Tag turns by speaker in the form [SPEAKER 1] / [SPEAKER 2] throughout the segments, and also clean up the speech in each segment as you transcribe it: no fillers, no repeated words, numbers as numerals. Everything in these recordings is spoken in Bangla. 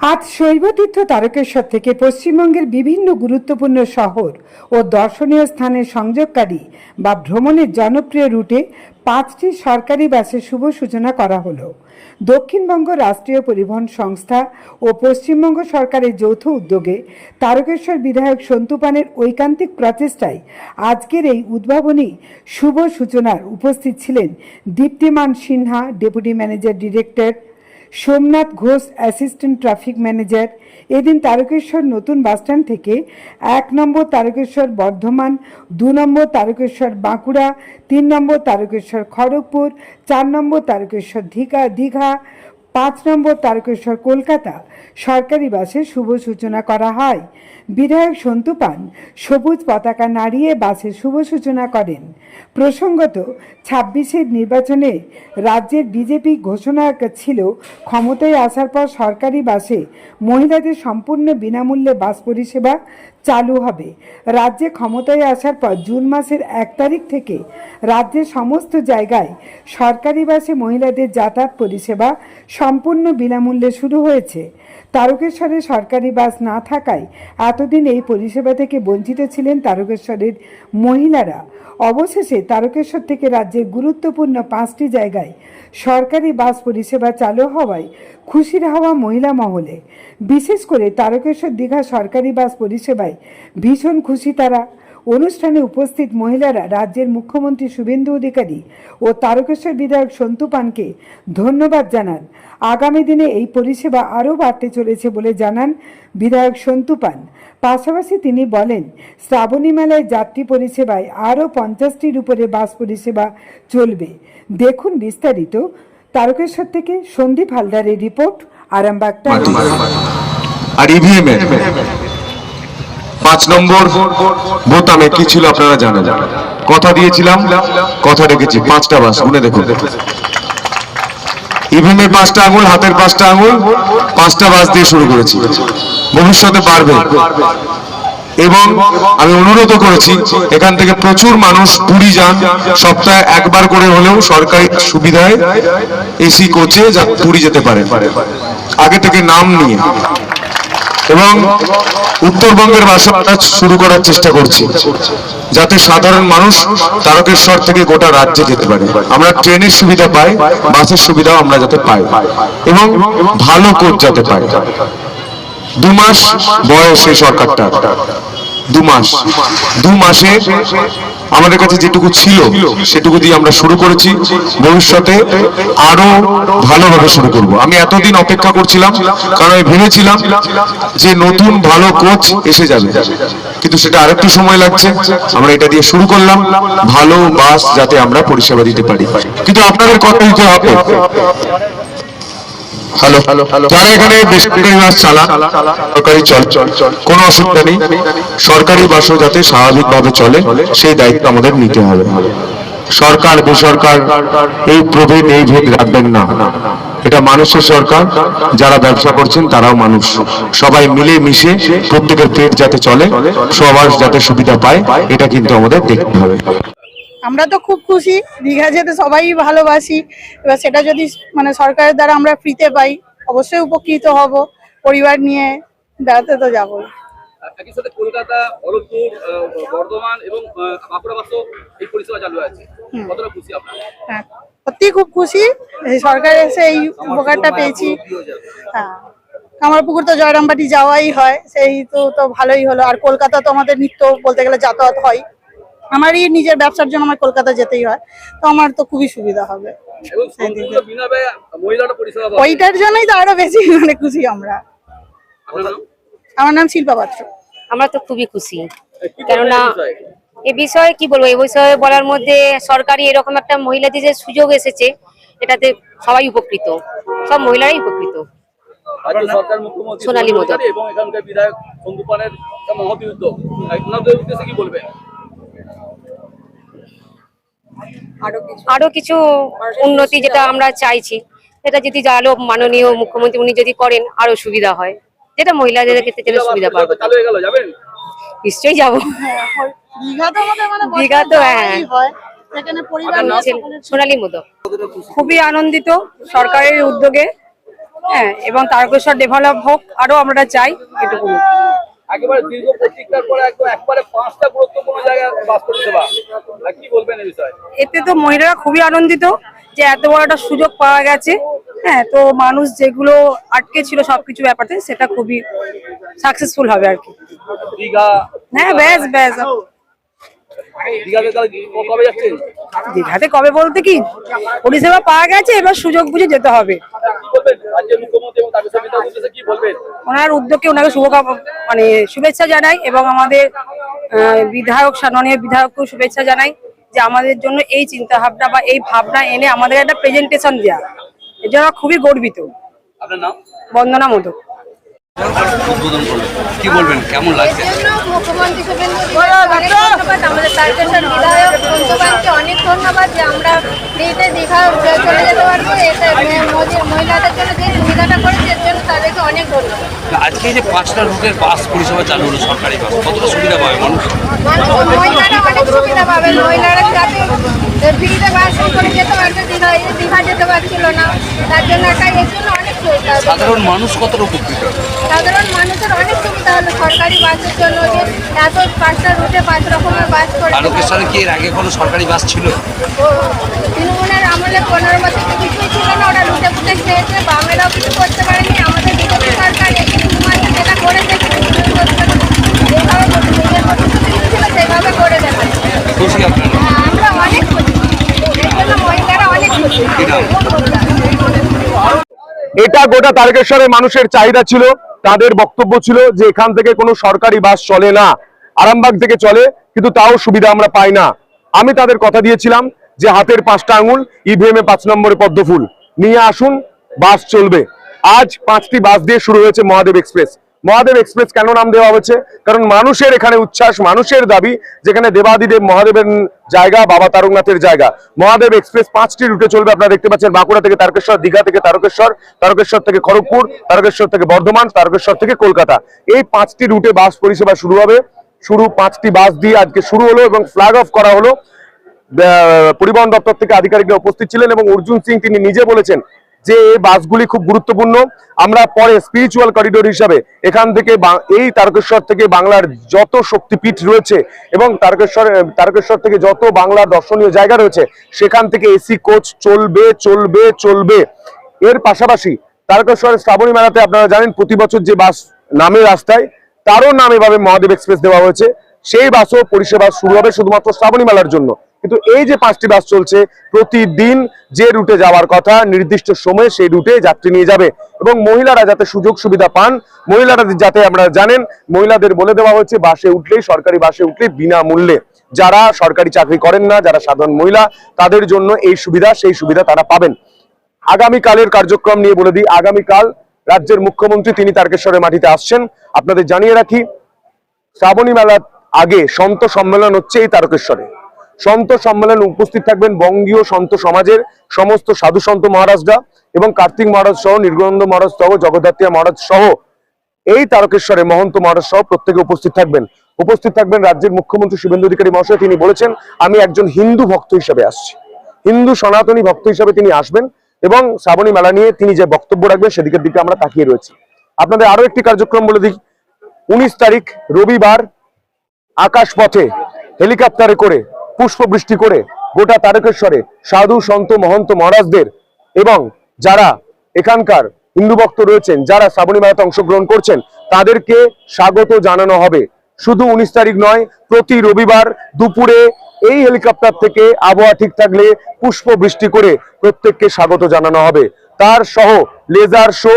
[SPEAKER 1] আজ শৈবতীর্থ তারকেশ্বর থেকে পশ্চিমবঙ্গের বিভিন্ন গুরুত্বপূর্ণ শহর ও দর্শনীয় স্থানের সংযোগকারী বা ভ্রমণের জনপ্রিয় রুটে 5টি সরকারি বাসের শুভ সূচনা করা হলো। দক্ষিণবঙ্গ রাষ্ট্রীয় পরিবহন সংস্থা ও পশ্চিমবঙ্গ সরকারের যৌথ উদ্যোগে তারকেশ্বর বিধায়ক সন্তু পানের ঐকান্তিক প্রচেষ্টায় আজকের এই উদ্ভাবনী শুভ সূচনার উপস্থিত ছিলেন Diptiman Sinha, deputy manager director, Somnath Ghosh, assistant traffic manager. এদিন তারকেশ্বর নতুন বাসস্ট্যান্ড থেকে 1 নম্বর তারকেশ্বর বর্ধমান, 2 নম্বর তারকেশ্বর বাঁকুড়া, 3 নম্বর তারকেশ্বর খড়গপুর, 4 নম্বর তারকেশ্বর দীঘা, 5 নম্বর তারকেশ্বর কলকাতা সরকারি বাসের শুভ সূচনা করা হয়। বিধায়ক সন্তু পান সবুজ পতাকা নাড়িয়ে বাসের শুভ সূচনা করেন। প্রসঙ্গত, 26-এর নির্বাচনে রাজ্যের বিজেপি ঘোষণা ছিল ক্ষমতায় আসার পর সরকারি বাসে মহিলাদের সম্পূর্ণ বিনামূল্যে বাস পরিষেবা চালু হবে। রাজ্যে ক্ষমতায় আসার পর জুন মাসের 1 তারিখ থেকে রাজ্যের সমস্ত জায়গায় সরকারি বাসে মহিলাদের যাতায়াত পরিষেবা সম্পূর্ণ বিনামূল্যে শুরু হয়েছে। তারকেশ্বরে সরকারি বাস না থাকায় এতদিন এই পরিষেবা থেকে বঞ্চিত ছিলেন তারকেশ্বরের মহিলারা। অবশেষে তারকেশ্বর থেকে রাজ্যের গুরুত্বপূর্ণ 5টি জায়গায় সরকারি বাস পরিষেবা চালু হওয়ায় খুশির হাওয়া মহিলা মহলে। বিশেষ করে তারকেশ্বর দীঘা সরকারি বাস পরিষেবায় ভীষণ খুশি তারা। অনুষ্ঠানে উপস্থিত মহিলারা রাজ্যের মুখ্যমন্ত্রী শুভেন্দু অধিকারী ও তারকেশ্বর বিধায়ক সন্তু পানকে ধন্যবাদ জানান। আগামী দিনে এই পরিষেবা আরও বাড়তে চলেছে বলে জানান বিধায়ক সন্তু পান। পাশাপাশি তিনি বলেন, শ্রাবণী মেলায় যাত্রী পরিষেবায় আরও 50টির উপরে বাস পরিষেবা চলবে। দেখুন বিস্তারিত। তারকেশ্বর থেকে সন্দীপ হালদারের রিপোর্ট, আরামবাগ টাইমস।
[SPEAKER 2] আর ইভিএম 5 নম্বর বোতামে কি ছিল আপনারা জানেন। কথা দিয়েছিলাম, কথা রেখেছি। 5টা বাস গুনে দেখুন। ইভিএমের 5টা আঙুল, হাতের 5টা আঙুল, 5টা বাস দিয়ে শুরু করেছি। ভবিষ্যতে বাড়বে। এবং আমি অনুরোধ করেছি, এখান থেকে প্রচুর মানুষ পুরী যান, সপ্তাহে একবার করে হলেও সরকারি সুবিধায় এসি কোচে পুরী যেতে পারে আগে থেকে নাম নিয়ে। এবং উত্তরবঙ্গের বাসা শুরু করার চেষ্টা করছি, যাতে সাধারণ মানুষ তারকেশ্বর থেকে গোটা রাজ্যে যেতে পারে। আমরা ট্রেনের সুবিধা পাই, বাসের সুবিধাও আমরা যাতে পাই এবং ভালো কোচ যাতে পাই। 2 মাস বয়স এই সরকারটা, 2 মাসে আমাদের কাছে যেটুকু ছিল সেটুকু দিয়ে আমরা শুরু করেছি। ভবিষ্যতে আরো ভালোভাবে শুরু করব। আমি এতদিন অপেক্ষা করছিলাম, কারণ আমি ভেবেছিলাম যে নতুন ভালো কোচ এসে যাবে, কিন্তু সেটা আরেকটু সময় লাগছে। আমরা এটা দিয়ে শুরু করলাম, ভালো বাস যাতে আমরা পরিষেবা দিতে পারি। কিন্তু আপনাদের কথা দিতে হবে। হ্যালো, যারা এখানে বেসরকারি বাস চালান, সরকারি কোনো অসুবিধা নেই। সরকারি বাসও যাতে স্বাভাবিকভাবে চলে সেই দায়িত্ব আমাদের নিতে হবে। সরকার বেসরকার এই প্রভেদ, এই ভেদ রাখবেন না। এটা মানুষের সরকার, যারা ব্যবসা করছেন তারাও মানুষ। সবাই মিলে মিশে প্রত্যেকের পেট যাতে চলে, সবার যাতে সুবিধা পায়, এটা কিন্তু আমাদের দেখতে হবে।
[SPEAKER 3] আমরা তো খুব খুশি, দীঘা যেতে সবাই ভালোবাসি। এবার সেটা যদি সরকারের দ্বারা আমরা ফ্রিতে পাই, অবশ্যই উপকৃত হব। পরিবার নিয়ে বেড়াতে তো যাবোই।
[SPEAKER 4] একই সাথে কলকাতা, খড়গপুর, বর্ধমান এবং বাঁকুড়া বাসও এই পরিষেবা চালু আছে। কতটা খুশি আপনারা?
[SPEAKER 3] হ্যাঁ, সত্যি খুব খুশি। সরকার এসে এই উপকারটা পেয়েছি। হ্যাঁ, কামারপুকুর তো জয়রামবাটি যাওয়াই হয়, সেই তো ভালোই হলো। আর কলকাতা তো আমাদের নিত্য বলতে গেলে যাতায়াত হয়। আমারই নিজের ব্যবসার জন্য আমার কলকাতা যেতেই হয়, তো আমার তো খুবই সুবিধা হবে। ওইটার জন্যই তো আরো বেশি খুশি আমরা। আমার নাম শিল্পা পাত্র।
[SPEAKER 5] আমরা তো খুবই খুশি, কেননা এ বিষয়ে কি বলবো, এই বিষয়ে বলার মধ্যে সরকারি এরকম একটা মহিলাদের যে সুযোগ এসেছে, এটাতে সবাই উপকৃত, সব মহিলারাই উপকৃত। সোনালী মোদক
[SPEAKER 4] এবং এখানকার বিধায়ক সন্তু পানের মহতি উদ্যোগ, আপনাদের উদ্দেশ্যে কি বলবেন?
[SPEAKER 5] আরো কিছু উন্নতি যেটা আমরা চাইছি, সেটা যদি আরো মাননীয় মুখ্যমন্ত্রী উনি যদি করেন আরো সুবিধা হয়, যেটা মহিলাদের ক্ষেত্রে সুবিধা পাবে। নিশ্চয়ই যাবো। দীঘা তো হ্যাঁ,
[SPEAKER 3] সেখানে পরিবার
[SPEAKER 5] সোনালী মোদক।
[SPEAKER 6] খুবই আনন্দিত সরকারের উদ্যোগে। হ্যাঁ, এবং তারকেশ্বর ডেভেলপ হোক, আরো আমরা চাই এটুকু।
[SPEAKER 4] একেবারে দীর্ঘ প্রতীক্ষার পরে একবারে 5টা গুরুত্বপূর্ণ জায়গায় বাস পরিষেবা, কি বলবেন এই বিষয়ে?
[SPEAKER 6] এতে তো মহিলারা খুবই আনন্দিত যে এত বড় একটা সুযোগ পাওয়া গেছে। হ্যাঁ, তো মানুষ যেগুলো আটকে ছিল সবকিছু ব্যাপারতে, সেটা খুবই সাকসেসফুল হবে আর কি।
[SPEAKER 4] দীঘা,
[SPEAKER 6] হ্যাঁ, ব্যাস ব্যাস।
[SPEAKER 4] দীঘাতে তাহলে কবে যাচ্ছেন?
[SPEAKER 6] দীঘাতে কবে বলতে কি, পরিষেবা পাওয়া গেছে, এবার সুযোগ বুঝে যেতে হবে।
[SPEAKER 4] কি বলবেন রাজ্যের মুখ্যমন্ত্রী এবং তাকে সমিতির উদ্দেশ্যে কি বলবেন?
[SPEAKER 6] ওনার উদ্যোগকে ওনাকে মানে শুভেচ্ছা জানাই, এবং আমাদের বিধায়ক মাননীয় বিধায়ককেও শুভেচ্ছা জানাই যে আমাদের জন্য এই চিন্তা ভাবনা বা এই ভাবনা এনে আমাদের একটা প্রেজেন্টেশন দেওয়া, এর জন্য খুবই গর্বিত।
[SPEAKER 4] আপনার নাম?
[SPEAKER 6] বন্দনা মোদক।
[SPEAKER 4] উদ্বোধন করলেন, কি বলবেন, কেমন লাগছে?
[SPEAKER 7] মুখ্যমন্ত্রী অনেক ধন্যবাদ, আমাদের তারকেশ্বর বিধায়ক বন্ধুবানকে অনেক ধন্যবাদ যে আমরা ফ্রিতে দীঘা চলে যেতে পারবো। এটা মহিলাদের জন্য যে সুবিধাটা করেছে এর জন্য তাদেরকে অনেক ধন্যবাদ।
[SPEAKER 4] আজকে যে 5টা রুটের বাস পরিষেবা চালু হলো, সরকারি বাস, কতটা সুবিধা পাবে মানুষ?
[SPEAKER 7] মহিলারা অনেক সুবিধা পাবেন, মহিলারা যাতে ফ্রিতে বাস করে যেতে পারবে, দীঘা যেতে পারছিল না, তার জন্য এর জন্য অনেক সুবিধা।
[SPEAKER 4] সাধারণ মানুষ কতটা উপকৃত?
[SPEAKER 7] সাধারণ মানুষের অনেক সুবিধা হলো সরকারি বাসের জন্য, যে এত 5টা রুটে 5 রকমের বাস করে।
[SPEAKER 4] তারকেশ্বরে কি এর আগে কোনো সরকারি বাস ছিল?
[SPEAKER 7] তৃণমূলের আমলে 15 বছর তো কিছুই ছিল না, ওরা লুটে ফুটে খেয়েছে, বামেরাও কিছু করতে পারেনি। আমাদের বিজেপি সরকার এসে শুধুমাত্র যেটা করেছে যেভাবে নিজের প্রতিশ্রুতি ছিল সেইভাবে করে দেখাচ্ছে।
[SPEAKER 4] খুশি আপনারা?
[SPEAKER 7] আমরা অনেক খুশি, এর জন্য মহিলারা অনেক খুশি।
[SPEAKER 2] এটা গোটা তারকেশ্বরের মানুষের চাহিদা ছিল, তাদের বক্তব্য ছিল যে এখান থেকে কোনো সরকারি বাস চলে না, আরামবাগ থেকে চলে, কিন্তু তাও সুবিধা আমরা পাই না। আমি তাদের কথা দিয়েছিলাম যে হাতের 5টা আঙুল, ইভিএম এ 5 নম্বরে পদ্মফুল নিয়ে আসুন, বাস চলবে। আজ 5টি বাস দিয়ে শুরু হয়েছে মহাদেব এক্সপ্রেস। মহাদেব এক্সপ্রেস কেন নাম দেওয়া হয়েছে? কারণ মানুষের এখানে উচ্ছ্বাস, মানুষের দাবি, যেখানে দেবাদিদেব মহাদেবের জায়গা, বাবা তারকনাথের জায়গা। মহাদেব এক্সপ্রেস 5টি রুটে চলবে, আপনারা দেখতে পাচ্ছেন, বাঁকুড়া থেকে তারকেশ্বর, দীঘা থেকে তারকেশ্বর, তারকেশ্বর থেকে খড়গপুর, তারকেশ্বর থেকে বর্ধমান, তারকেশ্বর থেকে কলকাতা। এই 5টি রুটে বাস পরিষেবা শুরু হবে। 5টি বাস দিয়ে আজকে শুরু হলো এবং ফ্ল্যাগ অফ করা হলো। পরিবহন দপ্তর থেকে আধিকারিকরা উপস্থিত ছিলেন এবং অর্জুন সিং তিনি নিজে বলেছেন যে এই বাসগুলি খুব গুরুত্বপূর্ণ। আমরা পরে স্পিরিচুয়াল করিডোর হিসাবে এখান থেকে এই তারকেশ্বর থেকে বাংলার যত শক্তিপীঠ রয়েছে এবং তারকেশ্বর থেকে যত বাংলার দর্শনীয় জায়গা রয়েছে সেখান থেকে এসি কোচ চলবে চলবে চলবে। এর পাশাপাশি তারকেশ্বরের শ্রাবণী মেলাতে আপনারা জানেন প্রতি বছর যে বাস নামে রাস্তায়, তারও নাম এভাবে মহাদেব এক্সপ্রেস দেওয়া হয়েছে। সেই বাসও পরিষেবা শুরু হবে শুধুমাত্র শ্রাবণী মেলার জন্য। কিন্তু এই যে 5টি বাস চলছে, প্রতিদিন যে রুটে যাওয়ার কথা নির্দিষ্ট সময়ে সেই রুটে যাত্রী নিয়ে যাবে এবং মহিলারা যাতে সুযোগ সুবিধা পান, মহিলারা যাতে, আপনারা জানেন মহিলাদের বলে দেওয়া হয়েছে বাসে উঠলেই, সরকারি বাসে উঠলে বিনামূল্যে, যারা সরকারি চাকরি করেন না, যারা সাধারণ মহিলা, তাদের জন্য এই সুবিধা, সেই সুবিধা তারা পাবেন। আগামীকালের কার্যক্রম নিয়ে বলে দিই, আগামীকাল রাজ্যের মুখ্যমন্ত্রী তিনি তারকেশ্বরের মাটিতে আসছেন। আপনাদের জানিয়ে রাখি, শ্রাবণী মেলার আগে সন্ত সম্মেলন হচ্ছে এই তারকেশ্বরে। সন্ত সম্মেলন উপস্থিত থাকবেন বঙ্গীয় সন্ত সমাজের সমস্ত সাধু সন্ত মহারাজরা এবং কার্তিক মহারাজ সহ, নির্গুণানন্দ মহারাজ সহ, জগদ্ধাত্রী মহারাজ সহ, এই তারকেশ্বরে মহন্ত মহারাজ সহ প্রত্যেকে উপস্থিত থাকবেন। উপস্থিত থাকবেন রাজ্যের মুখ্যমন্ত্রী শুভেন্দু অধিকারী মহাশয়। তিনি বলেছেন আমি একজন হিন্দু ভক্ত হিসেবে আসছি, হিন্দু সনাতনী ভক্ত হিসেবে তিনি আসবেন এবং শ্রাবণী মেলা নিয়ে তিনি যে বক্তব্য রাখবেন সেদিকের দিকে আমরা তাকিয়ে রয়েছি। আপনাদের আরো একটি কার্যক্রম বলে দিই, 19 তারিখ রবিবার আকাশ পথে হেলিকপ্টারে করে পুষ্প বৃষ্টি করে গোটা তারকেশ্বরে সাধু সন্ত মহন্ত মহারাজদের এবং যারা এখানকার হিন্দু ভক্ত রয়েছেন, যারা শ্রাবণী মেলাতে অংশগ্রহণ করছেন, তাদেরকে স্বাগত জানানো হবে। শুধু 19 তারিখ নয়, প্রতি রবিবার দুপুরে এই হেলিকপ্টার থেকে আবহাওয়া ঠিক থাকলে পুষ্প বৃষ্টি করে প্রত্যেককে স্বাগত জানানো হবে। তার সহ লেজার শো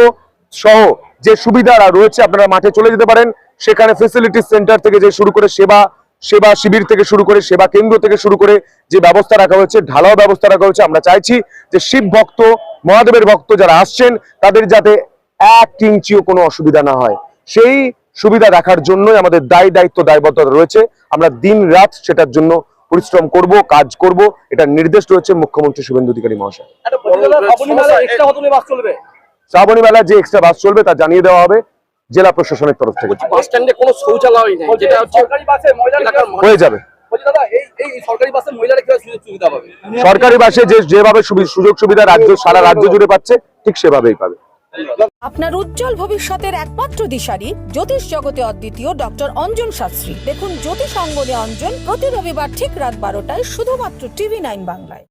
[SPEAKER 2] সহ যে সুবিধারা রয়েছে, আপনারা মাঠে চলে যেতে পারেন। সেখানে ফেসিলিটি সেন্টার থেকে যে শুরু করে সেবা শিবির থেকে শুরু করে সেবা কেন্দ্র থেকে শুরু করে যে ব্যবস্থা রাখা হয়েছে, ঢালাও ব্যবস্থা রাখা হয়েছে। আমরা চাইছি যে শিব ভক্ত, মহাদেবের ভক্ত যারা আসছেন তাদের যাতে 1 ইঞ্চিও কোনো অসুবিধা না হয়, সেই সুবিধা রাখার জন্যই আমাদের দায়িত্ব দায়বদ্ধতা রয়েছে। আমরা দিন রাত সেটার জন্য পরিশ্রম করব, কাজ করব, এটা নির্দেশ রয়েছে মুখ্যমন্ত্রী শুভেন্দু অধিকারী মহাশয়। শ্রাবণী মেলা যে এক্সট্রা বাস চলবে তা জানিয়ে দেওয়া হবে জেলা প্রশাসনের তরফ থেকে।
[SPEAKER 4] বাস স্ট্যান্ডে কোনো শৌচালয় নেই, যেটা হচ্ছে সরকারি বাসে
[SPEAKER 2] হয়ে যাবে।
[SPEAKER 4] সরকারি বাসে মহিলারা কিভাবে সুযোগ সুবিধা পাবে?
[SPEAKER 2] সরকারি বাসে যেভাবে সুযোগ সুবিধা সারা রাজ্য জুড়ে পাচ্ছে ঠিক সেভাবেই পাবে।
[SPEAKER 8] আপনার উজ্জ্বল ভবিষ্যতের একমাত্র দিশারি জ্যোতিষ জগতে অদ্বিতীয় ডক্টর অঞ্জন শাস্ত্রী। দেখুন জ্যোতিষ অঙ্গনে অঞ্জন প্রতি রবিবার ঠিক রাত 12টায় শুধুমাত্র TV9 বাংলায়।